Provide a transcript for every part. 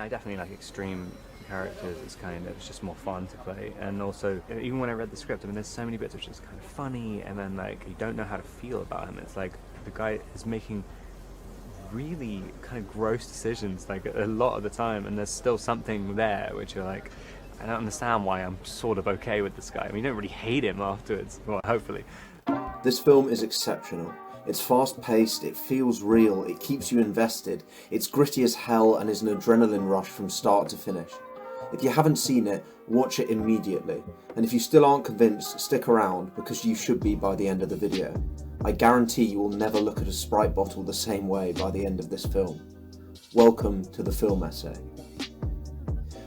I definitely like extreme characters. It's just more fun to play. And also, even when I read the script, I mean, there's so many bits which is kind of funny, and then like you don't know how to feel about him. It's like the guy is making really kind of gross decisions like a lot of the time, and there's still something there which you're like, I don't understand why I'm sort of okay with this guy. I mean, you don't really hate him afterwards, well, hopefully. This film is exceptional. It's fast-paced, it feels real, it keeps you invested, it's gritty as hell and is an adrenaline rush from start to finish. If you haven't seen it, watch it immediately, and if you still aren't convinced, stick around, because you should be by the end of the video. I guarantee you will never look at a Sprite bottle the same way by the end of this film. Welcome to the film essay.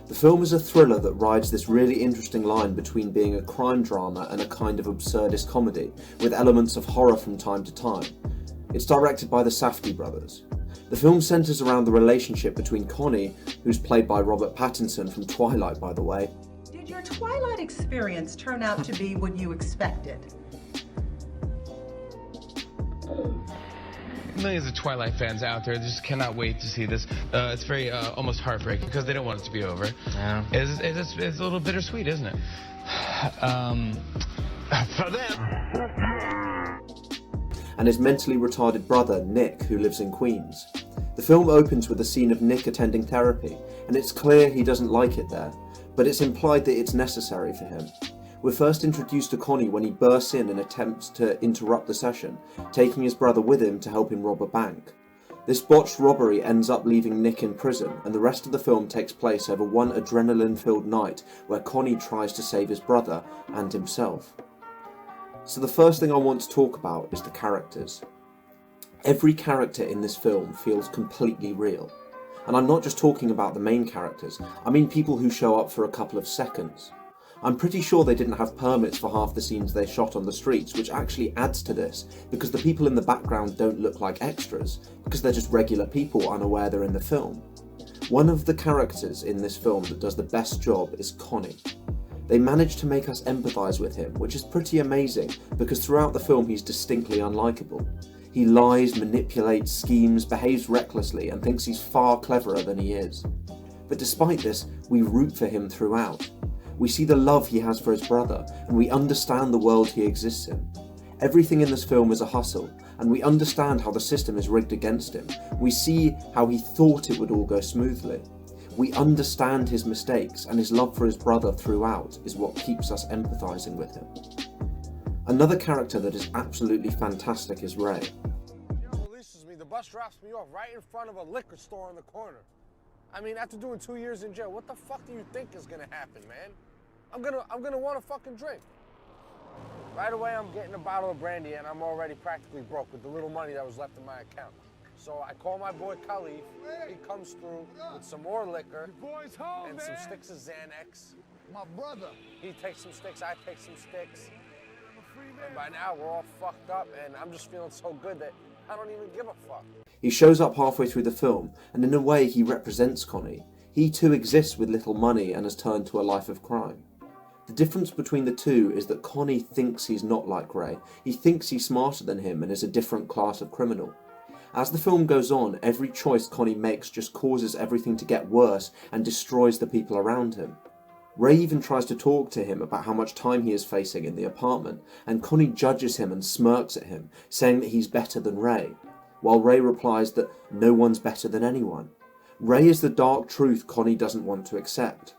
The film is a thriller that rides this really interesting line between being a crime drama and a kind of absurdist comedy, with elements of horror from time to time. It's directed by the Safdie Brothers. The film centres around the relationship between Connie, who's played by Robert Pattinson from Twilight, by the way. Did your Twilight experience turn out to be what you expected? Millions of Twilight fans out there just cannot wait to see this. It's very almost heartbreaking because they don't want it to be over. Yeah. It's a little bittersweet, isn't it? For them. And his mentally retarded brother, Nick, who lives in Queens. The film opens with a scene of Nick attending therapy, and it's clear he doesn't like it there, but it's implied that it's necessary for him. We're first introduced to Connie when he bursts in and attempts to interrupt the session, taking his brother with him to help him rob a bank. This botched robbery ends up leaving Nick in prison, and the rest of the film takes place over one adrenaline-filled night where Connie tries to save his brother and himself. So the first thing I want to talk about is the characters. Every character in this film feels completely real. And I'm not just talking about the main characters, I mean people who show up for a couple of seconds. I'm pretty sure they didn't have permits for half the scenes they shot on the streets, which actually adds to this, because the people in the background don't look like extras, because they're just regular people unaware they're in the film. One of the characters in this film that does the best job is Connie. They manage to make us empathise with him, which is pretty amazing, because throughout the film he's distinctly unlikable. He lies, manipulates, schemes, behaves recklessly, and thinks he's far cleverer than he is. But despite this, we root for him throughout. We see the love he has for his brother, and we understand the world he exists in. Everything in this film is a hustle, and we understand how the system is rigged against him. We see how he thought it would all go smoothly. We understand his mistakes, and his love for his brother throughout is what keeps us empathising with him. Another character that is absolutely fantastic is Ray. Releases me, the bus drops me off right in front of a liquor store on the corner. I mean, after doing 2 years in jail, what the fuck do you think is gonna happen, man? I'm gonna want a fucking drink. Right away, I'm getting a bottle of brandy, and I'm already practically broke with the little money that was left in my account. So I call my boy Khalif. He comes through with some more liquor and some sticks of Xanax. My brother. He takes some sticks, I take some sticks. And by now, we're all fucked up, and I'm just feeling so good that I don't even give a fuck. He shows up halfway through the film, and in a way he represents Connie. He too exists with little money and has turned to a life of crime. The difference between the two is that Connie thinks he's not like Ray. He thinks he's smarter than him and is a different class of criminal. As the film goes on, every choice Connie makes just causes everything to get worse and destroys the people around him. Ray even tries to talk to him about how much time he is facing in the apartment, and Connie judges him and smirks at him, saying that he's better than Ray, while Ray replies that no one's better than anyone. Ray is the dark truth Connie doesn't want to accept.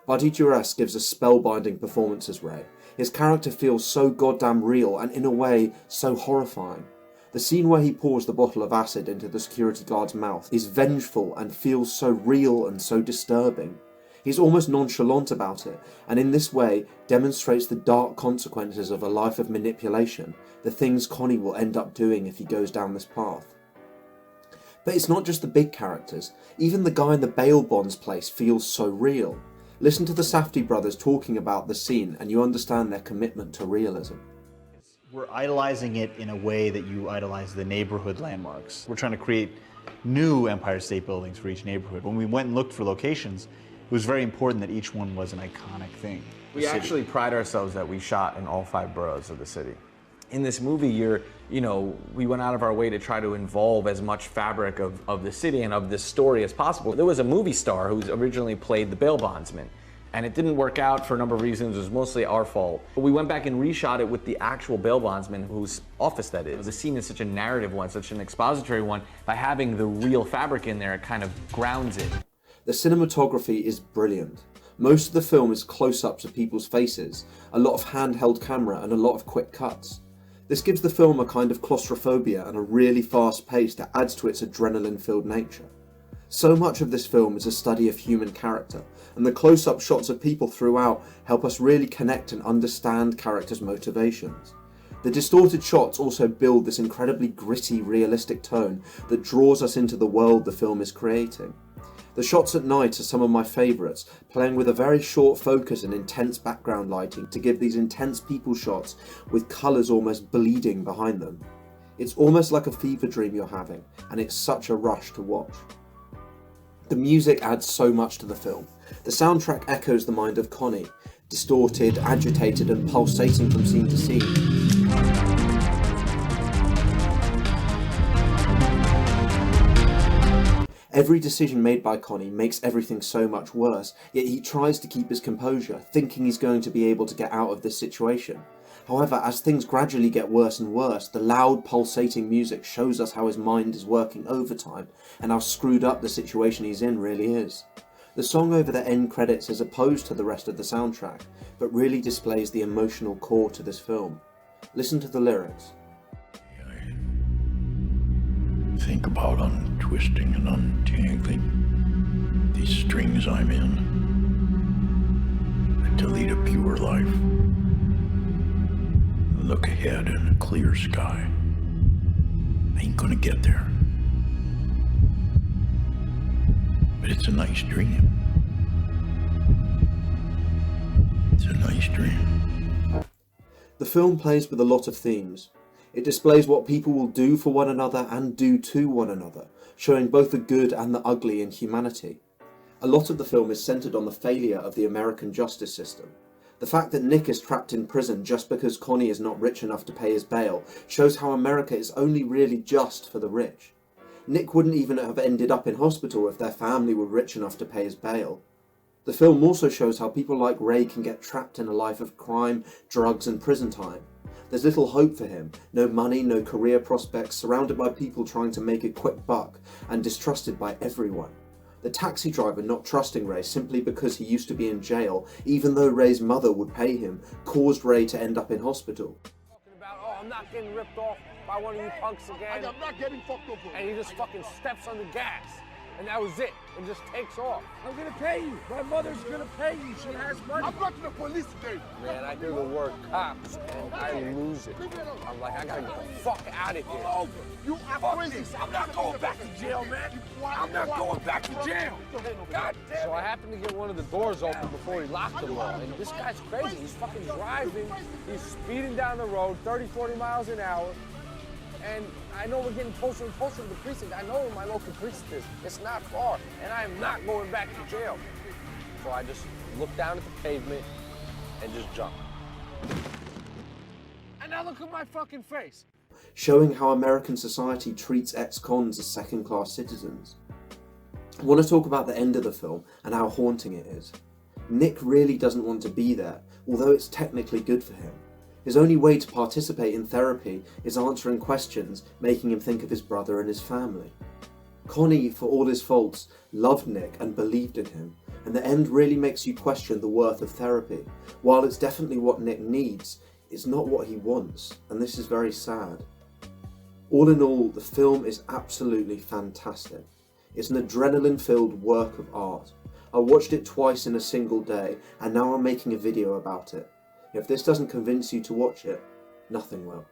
Buddy Duress gives a spellbinding performance as Ray. His character feels so goddamn real and in a way so horrifying. The scene where he pours the bottle of acid into the security guard's mouth is vengeful and feels so real and so disturbing. He's almost nonchalant about it, and in this way demonstrates the dark consequences of a life of manipulation, the things Connie will end up doing if he goes down this path. But it's not just the big characters, even the guy in the bail bonds place feels so real. Listen to the Safdie brothers talking about the scene and you understand their commitment to realism. We're idolizing it in a way that you idolize the neighborhood landmarks. We're trying to create new Empire State Buildings for each neighborhood. When we went and looked for locations, it was very important that each one was an iconic thing. We actually pride ourselves that we shot in all 5 boroughs of the city. in this movie, we went out of our way to try to involve as much fabric of the city and of this story as possible. There was a movie star who originally played the bail bondsman, and it didn't work out for a number of reasons. It was mostly our fault. But we went back and reshot it with the actual bail bondsman, whose office that is. The scene is such a narrative one, such an expository one. By having the real fabric in there, it kind of grounds it. The cinematography is brilliant. Most of the film is close-ups of people's faces, a lot of handheld camera and a lot of quick cuts. This gives the film a kind of claustrophobia and a really fast pace that adds to its adrenaline-filled nature. So much of this film is a study of human character, and the close-up shots of people throughout help us really connect and understand characters' motivations. The distorted shots also build this incredibly gritty, realistic tone that draws us into the world the film is creating. The shots at night are some of my favourites, playing with a very short focus and intense background lighting to give these intense people shots with colours almost bleeding behind them. It's almost like a fever dream you're having, and it's such a rush to watch. The music adds so much to the film. The soundtrack echoes the mind of Connie, distorted, agitated and pulsating from scene to scene. Every decision made by Connie makes everything so much worse, yet he tries to keep his composure, thinking he's going to be able to get out of this situation. However, as things gradually get worse and worse, the loud, pulsating music shows us how his mind is working overtime, and how screwed up the situation he's in really is. The song over the end credits is opposed to the rest of the soundtrack, but really displays the emotional core to this film. Listen to the lyrics. Think about untwisting and untangling these strings I'm in to lead a pure life. Look ahead in a clear sky. I ain't gonna get there, but it's a nice dream. It's a nice dream. The film plays with a lot of themes. It displays what people will do for one another and do to one another, showing both the good and the ugly in humanity. A lot of the film is centred on the failure of the American justice system. The fact that Nick is trapped in prison just because Connie is not rich enough to pay his bail shows how America is only really just for the rich. Nick wouldn't even have ended up in hospital if their family were rich enough to pay his bail. The film also shows how people like Ray can get trapped in a life of crime, drugs and prison time. There's little hope for him, no money, no career prospects, surrounded by people trying to make a quick buck, and distrusted by everyone. The taxi driver not trusting Ray simply because he used to be in jail, even though Ray's mother would pay him, caused Ray to end up in hospital. Talking about, oh, I'm not getting ripped off by one of you punks again. I'm not getting fucked over. And he just fucking steps on the gas. And that was it, and just takes off. I'm gonna pay you. My mother's gonna pay you. She has money. I'm going to the police today. Man, I do the word cops, and I lose it. I'm like, I gotta get the fuck out of here. Over. You are crazy. I'm not going back to jail, man. I'm not going back to jail. God damn. So I happened to get one of the doors open before he locked them all. And this guy's crazy. He's fucking driving. He's speeding down the road, 30, 40 miles an hour. And I know we're getting closer and closer to the precinct. I know where my local precinct is. It's not far, and I am not going back to jail. So I just look down at the pavement and just jump. And now look at my fucking face. Showing how American society treats ex-cons as second-class citizens. I want to talk about the end of the film and how haunting it is. Nick really doesn't want to be there, although it's technically good for him. His only way to participate in therapy is answering questions, making him think of his brother and his family. Connie, for all his faults, loved Nick and believed in him, and the end really makes you question the worth of therapy. While it's definitely what Nick needs, it's not what he wants, and this is very sad. All in all, the film is absolutely fantastic. It's an adrenaline-filled work of art. I watched it twice in a single day, and now I'm making a video about it. If this doesn't convince you to watch it, nothing will.